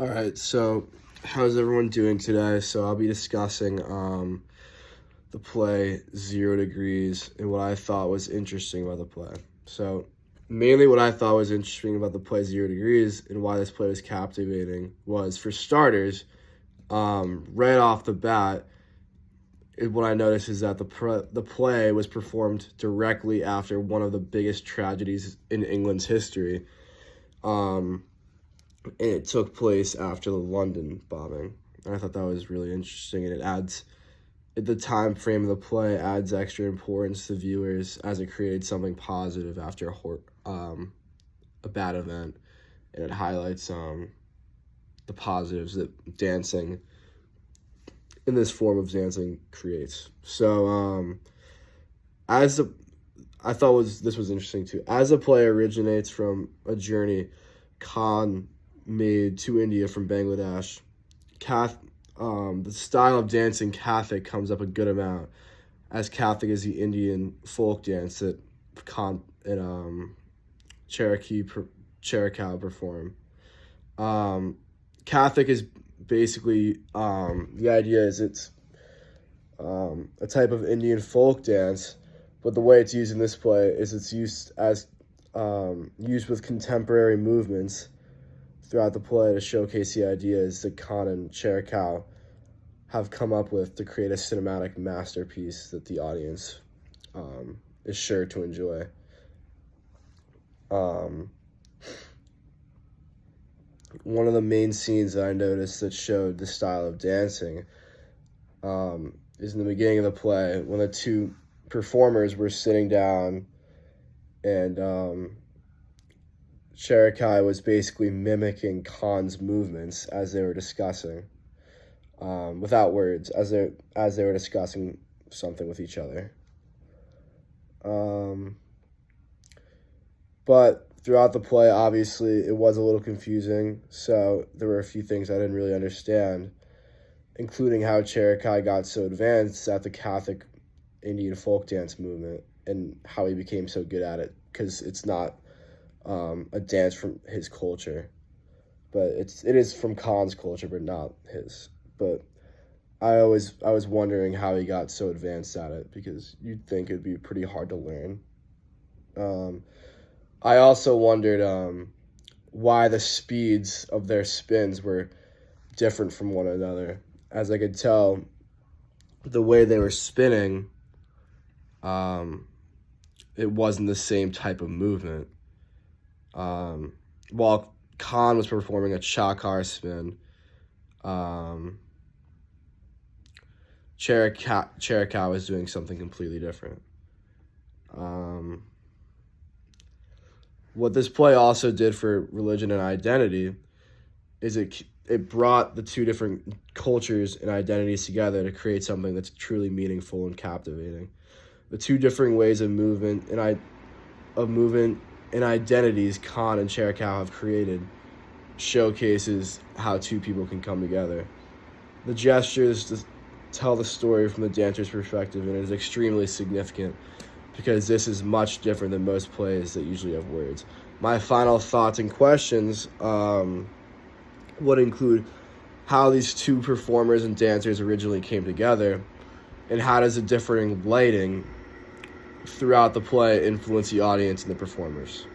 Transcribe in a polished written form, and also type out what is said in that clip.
All right, so how's everyone doing today? So I'll be discussing the play 0 Degrees and what I thought was interesting about the play. So mainly what I thought was interesting about the play 0 Degrees and why this play was captivating was, for starters, right off the bat, what I noticed is that the play was performed directly after one of the biggest tragedies in England's history. And it took place after the London bombing. And I thought that was really interesting, and it adds, the time frame of the play adds extra importance to viewers as it created something positive after a bad event, and it highlights the positives that dancing, in this form of dancing, creates. So I thought this was interesting too. As the play originates from a journey Khan made to India from Bangladesh, the style of dancing Kathak comes up a good amount, as Kathak is the Indian folk dance that Khan and Cherokee perform. Kathak is basically, the idea is it's a type of Indian folk dance, but the way it's used in this play is it's used with contemporary movements throughout the play to showcase the ideas that Khan and Cherokee have come up with to create a cinematic masterpiece that the audience is sure to enjoy. One of the main scenes that I noticed that showed the style of dancing is in the beginning of the play, when the two performers were sitting down, and Cherokee was basically mimicking Khan's movements as they were discussing, without words, as they were discussing something with each other. But throughout the play, obviously, it was a little confusing, so there were a few things I didn't really understand, including how Cherokee got so advanced at the Kathak Indian folk dance movement and how he became so good at it, because it's not a dance from his culture, but it is from Khan's culture, but not his. But I was wondering how he got so advanced at it, because you'd think it'd be pretty hard to learn. I also wondered why the speeds of their spins were different from one another. As I could tell, the way they were spinning, it wasn't the same type of movement. While Khan was performing a Chakar spin, Cherokee was doing something completely different. What this play also did for religion and identity is it brought the two different cultures and identities together to create something that's truly meaningful and captivating. The two differing ways of movement and identities Khan and Cherokee have created showcases how two people can come together. The gestures to tell the story from the dancer's perspective, and it is extremely significant, because this is much different than most plays that usually have words. My final thoughts and questions would include how these two performers and dancers originally came together, and how does the differing lighting throughout the play influence the audience and the performers.